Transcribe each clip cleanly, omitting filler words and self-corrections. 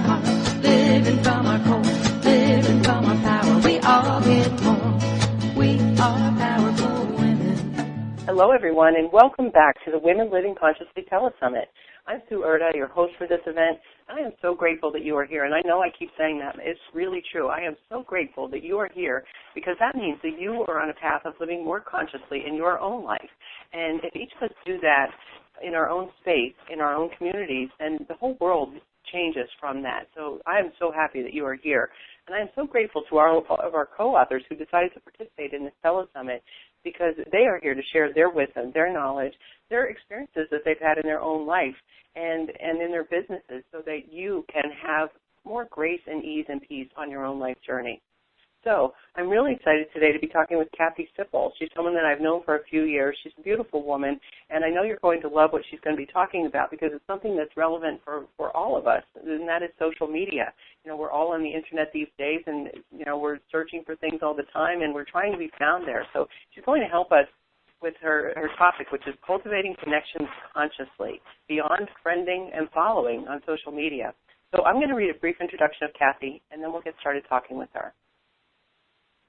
hearts, living from our core, living from our power. We all get more. We are powerful women. Hello, everyone, and welcome back to the Women Living Consciously Telesummit. I'm Sue Erda, your host for this event. I am so grateful that you are here, and I know I keep saying that. It's really true. I am so grateful that you are here because that means that you are on a path of living more consciously in your own life. And if each of us do that in our own space, in our own communities, then the whole world changes from that. So I am so happy that you are here. And I am so grateful to all of our co-authors who decided to participate in this Telesummit because they are here to share their wisdom, their knowledge, their experiences that they've had in their own life and in their businesses so that you can have more grace and ease and peace on your own life journey. So I'm really excited today to be talking with Kathy Sipple. She's someone that I've known for a few years. She's a beautiful woman, and I know you're going to love what she's going to be talking about because it's something that's relevant for all of us, and that is social media. You know, we're all on the Internet these days, and, you know, we're searching for things all the time, and we're trying to be found there. So she's going to help us with her topic, which is cultivating connections consciously, beyond friending and following on social media. So I'm going to read a brief introduction of Kathy, and then we'll get started talking with her.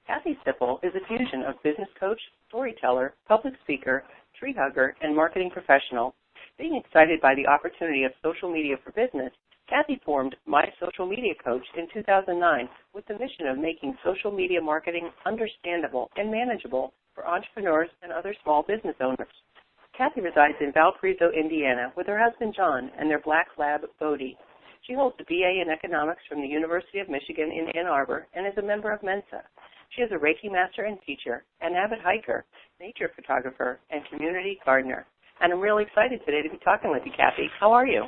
Kathy Sipple is a fusion of business coach, storyteller, public speaker, tree hugger, and marketing professional. Being excited by the opportunity of social media for business, Kathy formed My Social Media Coach in 2009 with the mission of making social media marketing understandable and manageable for entrepreneurs and other small business owners. Kathy resides in Valparaiso, Indiana, with her husband John and their black lab, Bodie. She holds a BA in economics from the University of Michigan in Ann Arbor and is a member of Mensa. She is a Reiki master and teacher, an avid hiker, nature photographer, and community gardener. And I'm really excited today to be talking with you, Kathy. How are you?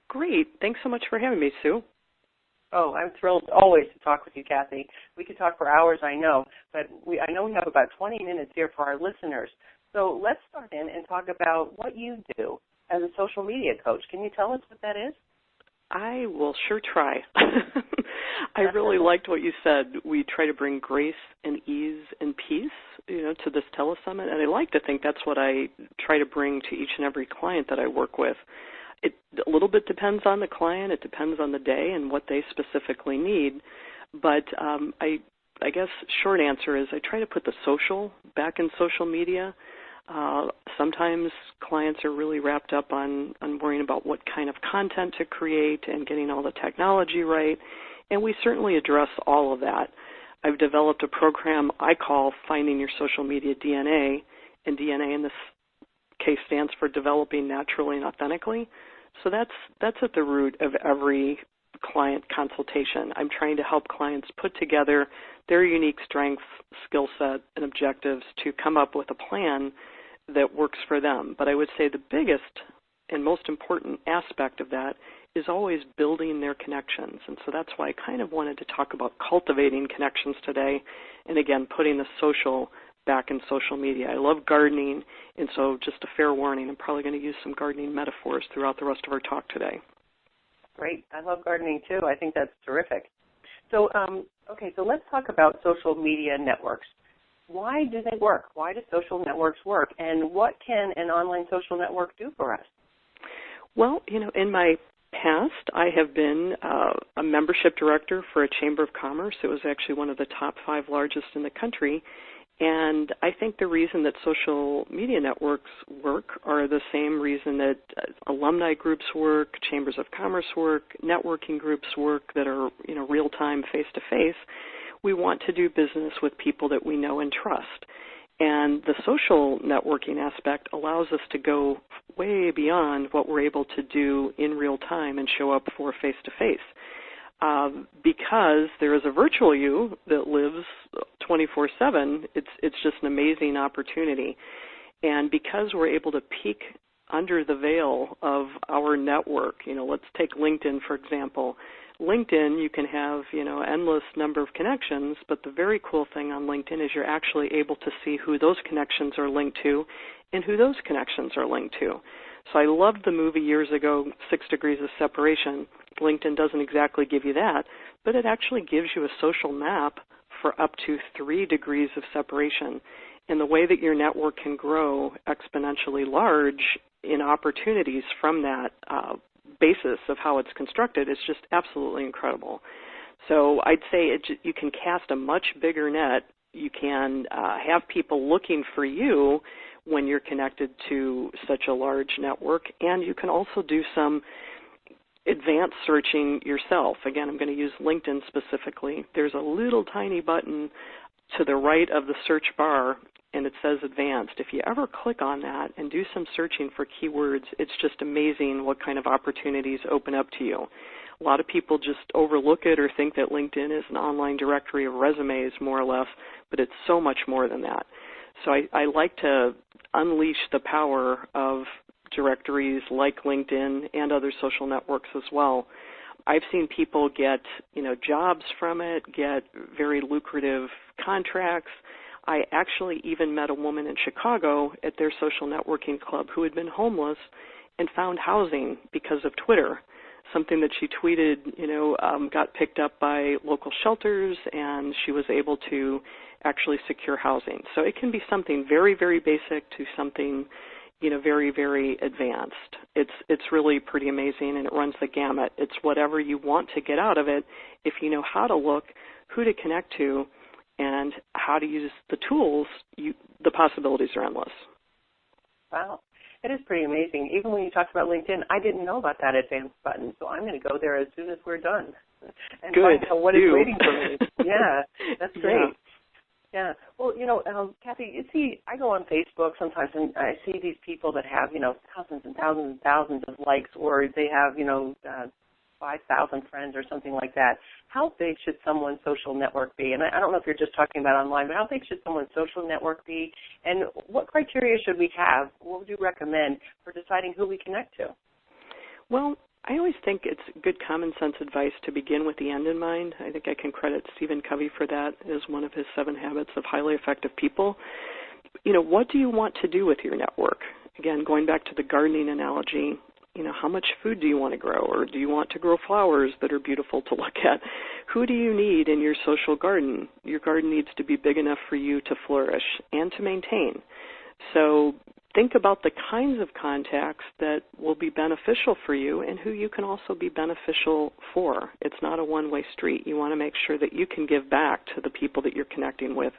Great. Thanks so much for having me, Sue. Oh, I'm thrilled always to talk with you, Kathy. We could talk for hours, I know, but I know we have about 20 minutes here for our listeners. So let's start in and talk about what you do as a social media coach. Can you tell us what that is? I will sure try. I really liked what you said. We try to bring grace and ease and peace, to this Telesummit, and I like to think that's what I try to bring to each and every client that I work with. It a little bit depends on the client. It depends on the day and what they specifically need. But I guess short answer is I try to put the social back in social media. Sometimes clients are really wrapped up on worrying about what kind of content to create and getting all the technology right, and we certainly address all of that. I've developed a program I call Finding Your Social Media DNA, and DNA in this case stands for Developing Naturally and Authentically. So that's at the root of every client consultation. I'm trying to help clients put together their unique strengths, skill set, and objectives to come up with a plan that works for them. But I would say the biggest and most important aspect of that is always building their connections. And so that's why I kind of wanted to talk about cultivating connections today and, again, putting the social back in social media. I love gardening, and so just a fair warning, I'm probably going to use some gardening metaphors throughout the rest of our talk today. Great. I love gardening, too. I think that's terrific. So, so let's talk about social media networks. Why do they work? Why do social networks work? And what can an online social network do for us? Well, in my past, I have been a membership director for a Chamber of Commerce. It was actually one of the top 5 largest in the country. And I think the reason that social media networks work are the same reason that alumni groups work, chambers of commerce work, networking groups work that are, real-time, face-to-face. We want to do business with people that we know and trust. And the social networking aspect allows us to go way beyond what we're able to do in real time and show up for face-to-face. Because there is a virtual you that lives 24/7, it's just an amazing opportunity. And because we're able to peek under the veil of our network, let's take LinkedIn, for example. LinkedIn, you can have, endless number of connections, but the very cool thing on LinkedIn is you're actually able to see who those connections are linked to and who those connections are linked to. So I loved the movie years ago, 6 Degrees of Separation. LinkedIn doesn't exactly give you that, but it actually gives you a social map for up to 3 degrees of separation. And the way that your network can grow exponentially large in opportunities from that basis of how it's constructed is just absolutely incredible. So I'd say you can cast a much bigger net. You can have people looking for you when you're connected to such a large network, and you can also do some advanced searching yourself. Again, I'm going to use LinkedIn specifically. There's a little tiny button to the right of the search bar, and it says advanced. If you ever click on that and do some searching for keywords, it's just amazing what kind of opportunities open up to you. A lot of people just overlook it or think that LinkedIn is an online directory of resumes, more or less, but it's so much more than that. So I like to unleash the power of directories like LinkedIn and other social networks as well. I've seen people get, jobs from it, get very lucrative contracts. I actually even met a woman in Chicago at their social networking club who had been homeless and found housing because of Twitter. Something that she tweeted, got picked up by local shelters, and she was able to actually secure housing. So it can be something very, very basic to something, very, very advanced. It's really pretty amazing, and it runs the gamut. It's whatever you want to get out of it. If you know how to look, who to connect to, and how to use the tools, the possibilities are endless. Wow. It is pretty amazing. Even when you talked about LinkedIn, I didn't know about that advanced button, so I'm going to go there as soon as we're done and find out what is waiting for me. Yeah, that's great. Yeah. Well, Kathy, you see, I go on Facebook sometimes and I see these people that have, thousands and thousands and thousands of likes, or they have, 5,000 friends or something like that. How big should someone's social network be? And I don't know if you're just talking about online, but how big should someone's social network be? And what criteria should we have? What would you recommend for deciding who we connect to? Well, I always think it's good common sense advice to begin with the end in mind. I think I can credit Stephen Covey for that as one of his 7 habits of highly effective people. What do you want to do with your network? Again, going back to the gardening analogy, how much food do you want to grow, or do you want to grow flowers that are beautiful to look at? Who do you need in your social garden? Your garden needs to be big enough for you to flourish and to maintain. So think about the kinds of contacts that will be beneficial for you and who you can also be beneficial for. It's not a one-way street. You want to make sure that you can give back to the people that you're connecting with.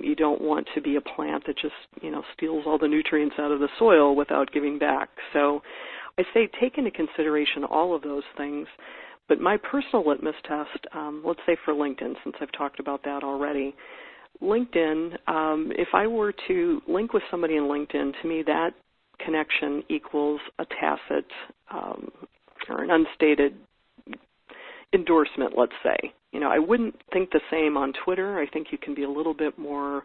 You don't want to be a plant that just, steals all the nutrients out of the soil without giving back. So I say take into consideration all of those things. But my personal litmus test, let's say for LinkedIn, since I've talked about that already, LinkedIn, if I were to link with somebody in LinkedIn, to me that connection equals a tacit or an unstated endorsement, let's say. I wouldn't think the same on Twitter. I think you can be a little bit more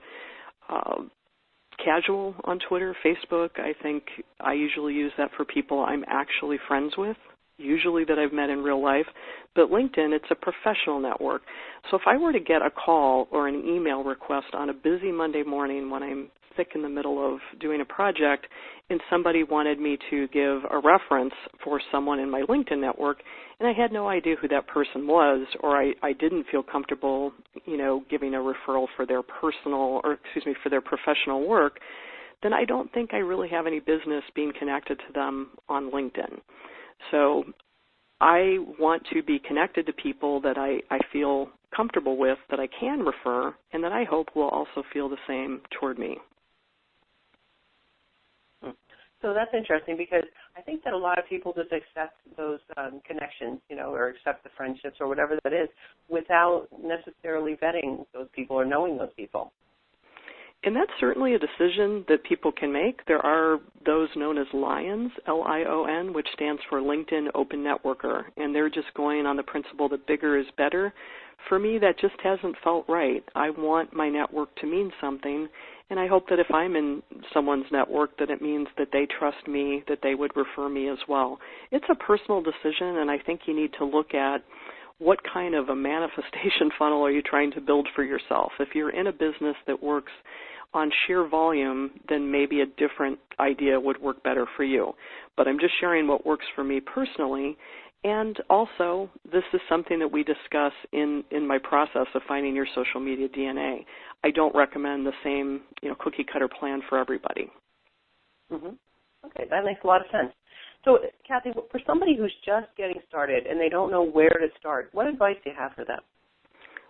casual on Twitter. Facebook, I think I usually use that for people I'm actually friends with, usually that I've met in real life. But LinkedIn, it's a professional network. So if I were to get a call or an email request on a busy Monday morning when I'm thick in the middle of doing a project and somebody wanted me to give a reference for someone in my LinkedIn network and I had no idea who that person was, or I didn't feel comfortable, giving a referral for their for their professional work, then I don't think I really have any business being connected to them on LinkedIn. So I want to be connected to people that I feel comfortable with, that I can refer, and that I hope will also feel the same toward me. So that's interesting because I think that a lot of people just accept those connections, or accept the friendships or whatever that is without necessarily vetting those people or knowing those people. And that's certainly a decision that people can make. There are those known as LIONs, L-I-O-N, which stands for LinkedIn Open Networker, and they're just going on the principle that bigger is better. For me, that just hasn't felt right. I want my network to mean something, and I hope that if I'm in someone's network that it means that they trust me, that they would refer me as well. It's a personal decision, and I think you need to look at what kind of a manifestation funnel are you trying to build for yourself. If you're in a business that works on sheer volume, then maybe a different idea would work better for you. But I'm just sharing what works for me personally. And also, this is something that we discuss in my process of finding your social media DNA. I don't recommend the same, cookie-cutter plan for everybody. Mm-hmm. Okay, that makes a lot of sense. So, Kathy, for somebody who's just getting started and they don't know where to start, what advice do you have for them?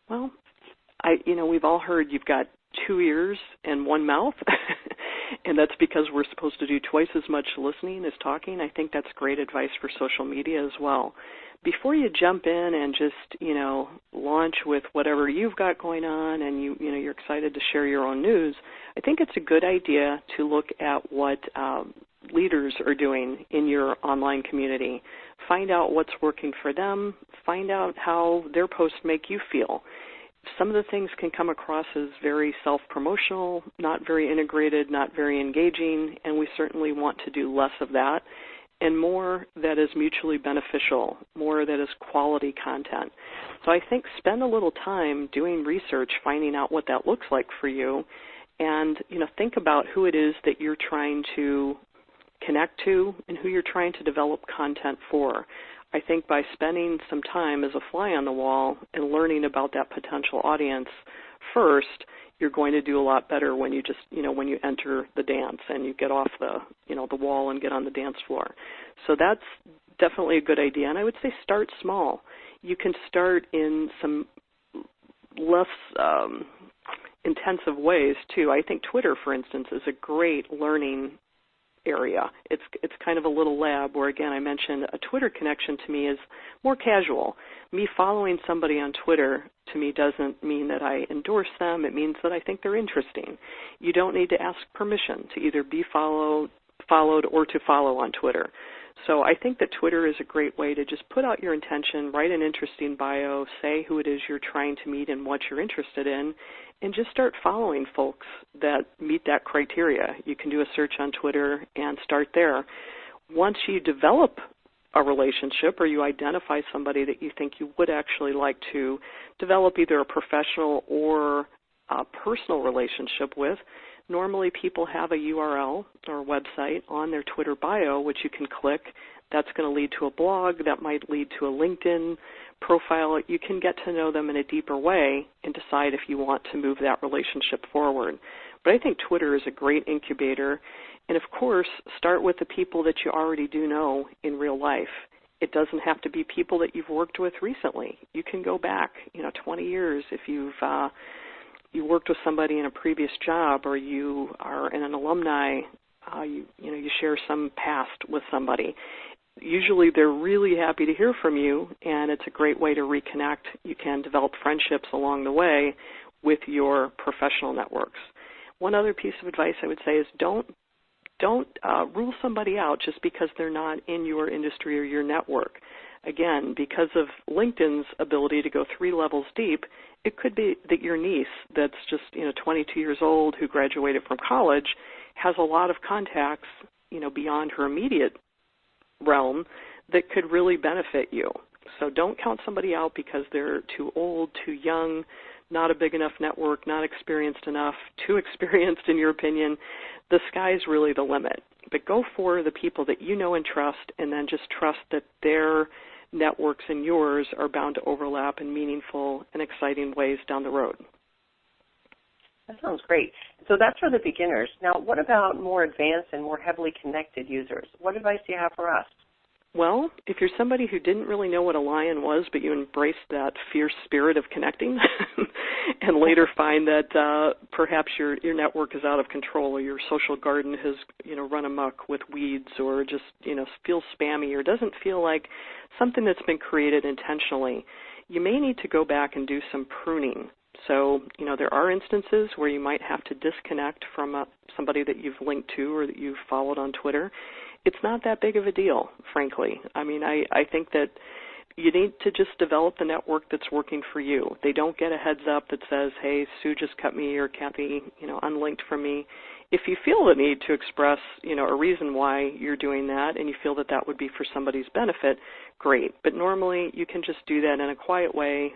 Well, we've all heard you've got 2 ears and 1 mouth, and that's because we're supposed to do twice as much listening as talking. I think that's great advice for social media as well. Before you jump in and just, launch with whatever you've got going on and you're excited to share your own news, I think it's a good idea to look at what leaders are doing in your online community. Find out what's working for them. Find out how their posts make you feel. Some of the things can come across as very self-promotional, not very integrated, not very engaging, and we certainly want to do less of that and more that is mutually beneficial, more that is quality content. So I think spend a little time doing research, finding out what that looks like for you, and think about who it is that you're trying to connect to and who you're trying to develop content for. I think by spending some time as a fly on the wall and learning about that potential audience first, you're going to do a lot better when you just, when you enter the dance and you get off the wall and get on the dance floor. So that's definitely a good idea. And I would say start small. You can start in some less intensive ways too. I think Twitter, for instance, is a great learning area. It's kind of a little lab where, again, I mentioned a Twitter connection to me is more casual. Me following somebody on Twitter to me doesn't mean that I endorse them. It means that I think they're interesting. You don't need to ask permission to either be followed or to follow on Twitter. So I think that Twitter is a great way to just put out your intention, write an interesting bio, say who it is you're trying to meet and what you're interested in, and just start following folks that meet that criteria. You can do a search on Twitter and start there. Once you develop a relationship or you identify somebody that you think you would actually like to develop either a professional or a personal relationship with, normally people have a URL or a website on their Twitter bio which you can click. That's going to lead to a blog. That might lead to a LinkedIn profile. You can get to know them in a deeper way and decide if you want to move that relationship forward. But I think Twitter is a great incubator. And, of course, start with the people that you already do know in real life. It doesn't have to be people that you've worked with recently. You can go back, 20 years if you worked with somebody in a previous job or you are an alumni, you share some past with somebody. Usually they're really happy to hear from you, and it's a great way to reconnect. You can develop friendships along the way with your professional networks. One other piece of advice I would say is don't rule somebody out just because they're not in your industry or your network. Again, because of LinkedIn's ability to go 3 levels deep, it could be that your niece that's just 22 years old who graduated from college has a lot of contacts beyond her immediate realm that could really benefit you. So don't count somebody out because they're too old, too young, not a big enough network, not experienced enough, too experienced in your opinion. The sky's really the limit. But go for the people that you know and trust, and then just trust that their networks and yours are bound to overlap in meaningful and exciting ways down the road. That sounds great. So that's for the beginners. Now, what about more advanced and more heavily connected users? What advice do you have for us? Well, if you're somebody who didn't really know what a lion was, but you embraced that fierce spirit of connecting and later find that perhaps your network is out of control or your social garden has, run amok with weeds or just, feels spammy or doesn't feel like something that's been created intentionally, you may need to go back and do some pruning. So, there are instances where you might have to disconnect from somebody that you've linked to or that you've followed on Twitter. It's not that big of a deal, frankly. I mean, I think that you need to just develop the network that's working for you. They don't get a heads up that says, hey, Sue just cut me or Kathy, unlinked from me. If you feel the need to express, a reason why you're doing that and you feel that that would be for somebody's benefit, great. But normally you can just do that in a quiet way,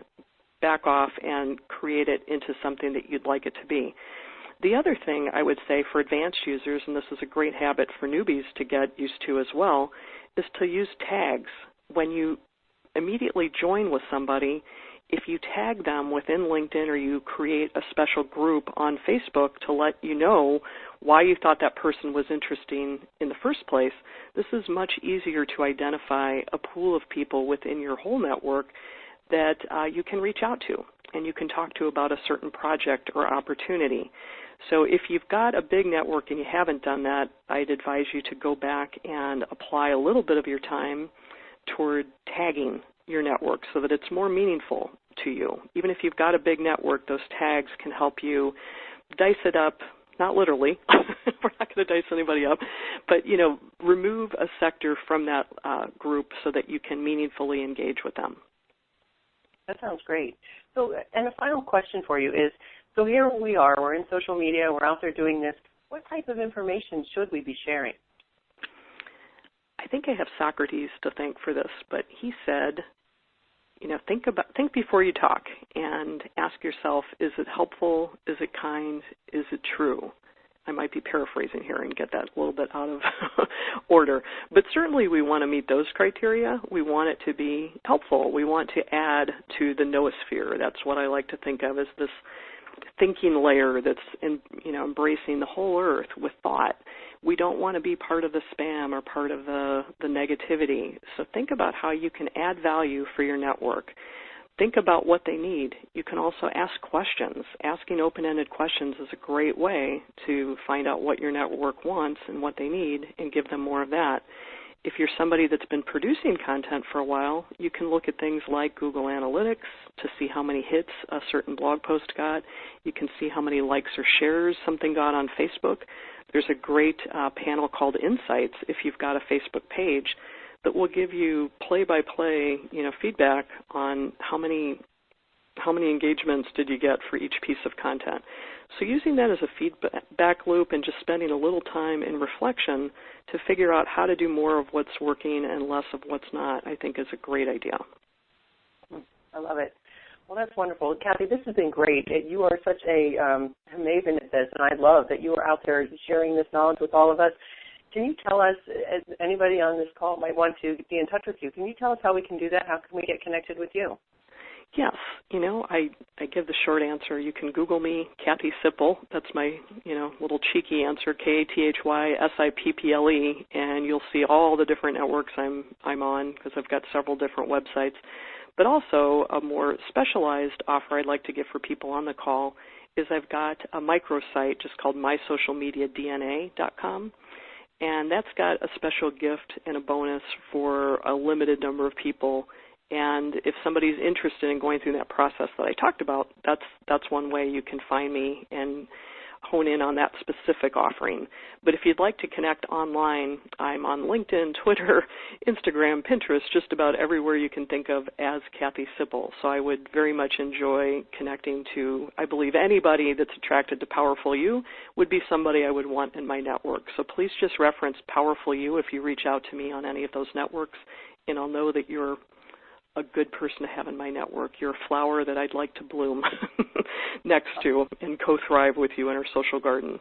back off, and create it into something that you'd like it to be. The other thing I would say for advanced users, and this is a great habit for newbies to get used to as well, is to use tags. When you immediately join with somebody, if you tag them within LinkedIn or you create a special group on Facebook to let you know why you thought that person was interesting in the first place, this is much easier to identify a pool of people within your whole network that you can reach out to and you can talk to about a certain project or opportunity. So if you've got a big network and you haven't done that, I'd advise you to go back and apply a little bit of your time toward tagging your network so that it's more meaningful to you. Even if you've got a big network, those tags can help you dice it up, not literally, we're not going to dice anybody up, but, remove a sector from that group so that you can meaningfully engage with them. That sounds great. So, and a final question for you is, so here we are, we're in social media, we're out there doing this. What type of information should we be sharing? I think I have Socrates to thank for this, but he said, think before you talk and ask yourself, is it helpful, is it kind, is it true? I might be paraphrasing here and get that a little bit out of order. But certainly we want to meet those criteria. We want it to be helpful. We want to add to the noosphere. That's what I like to think of as this thinking layer that's embracing the whole earth with thought. We don't want to be part of the spam or part of the negativity. So think about how you can add value for your network. Think about what they need. You can also ask questions. Asking open-ended questions is a great way to find out what your network wants and what they need and give them more of that. If you're somebody that's been producing content for a while, you can look at things like Google Analytics to see how many hits a certain blog post got. You can see how many likes or shares something got on Facebook. There's a great panel called Insights if you've got a Facebook page that will give you play-by-play, feedback on how many engagements did you get for each piece of content. So using that as a feedback loop and just spending a little time in reflection to figure out how to do more of what's working and less of what's not, I think is a great idea. I love it. Well, that's wonderful. Kathy, this has been great. You are such a maven at this, and I love that you are out there sharing this knowledge with all of us. Can you tell us, as anybody on this call might want to be in touch with you, can you tell us how we can do that? How can we get connected with you? Yes. I give the short answer. You can Google me, Kathy Sipple. That's my, little cheeky answer, KathySipple, and you'll see all the different networks I'm on because I've got several different websites. But also a more specialized offer I'd like to give for people on the call is I've got a microsite just called mysocialmediadna.com. And that's got a special gift and a bonus for a limited number of people. And if somebody's interested in going through that process that I talked about, that's one way you can find me and hone in on that specific offering. But if you'd like to connect online, I'm on LinkedIn, Twitter, Instagram, Pinterest, just about everywhere you can think of as Kathy Sipple. So I would very much enjoy connecting to, I believe anybody that's attracted to Powerful You would be somebody I would want in my network. So please just reference Powerful You if you reach out to me on any of those networks, and I'll know that you're a good person to have in my network. You're a flower that I'd like to bloom next to and co-thrive with you in our social garden.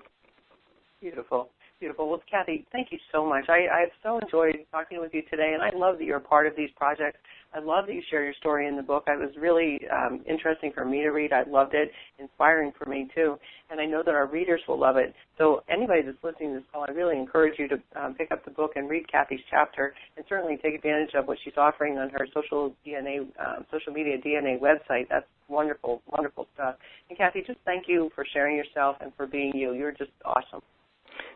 Beautiful. Beautiful. Well, Kathy, thank you so much. I've so enjoyed talking with you today, and I love that you're a part of these projects. I love that you share your story in the book. It was really interesting for me to read. I loved it, inspiring for me, too. And I know that our readers will love it. So anybody that's listening to this call, I really encourage you to pick up the book and read Kathy's chapter and certainly take advantage of what she's offering on her social media DNA website. That's wonderful, wonderful stuff. And Kathy, just thank you for sharing yourself and for being you. You're just awesome.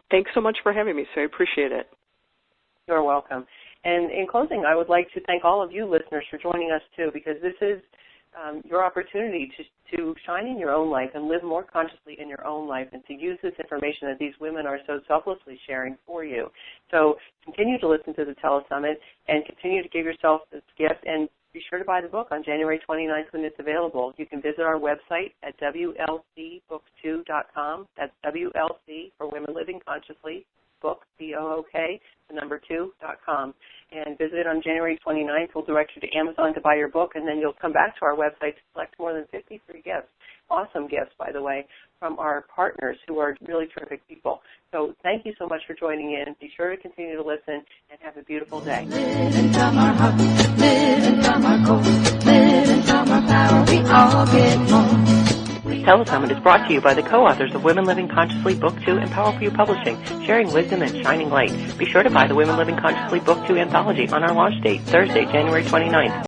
Thanks so much for having me, so I appreciate it. You're welcome. And in closing, I would like to thank all of you listeners for joining us, too, because this is your opportunity to shine in your own life and live more consciously in your own life and to use this information that these women are so selflessly sharing for you. So continue to listen to the Telesummit and continue to give yourself this gift, and be sure to buy the book on January 29th when it's available. You can visit our website at WLCBook2.com. That's WLC for Women Living Consciously, book, B-O-O-K, the number 2.com. And visit it on January 29th. We'll direct you to Amazon to buy your book, and then you'll come back to our website to select more than 50 free gifts. Awesome gifts, by the way, from our partners who are really terrific people. So thank you so much for joining in. Be sure to continue to listen and have a beautiful day. Living from our heart, living from our core, living from our power. Telesummit is brought to you by the co-authors of Women Living Consciously Book 2 and Powerful You Publishing, sharing wisdom and shining light. Be sure to buy the Women Living Consciously Book 2 anthology on our launch date, Thursday, January 29th.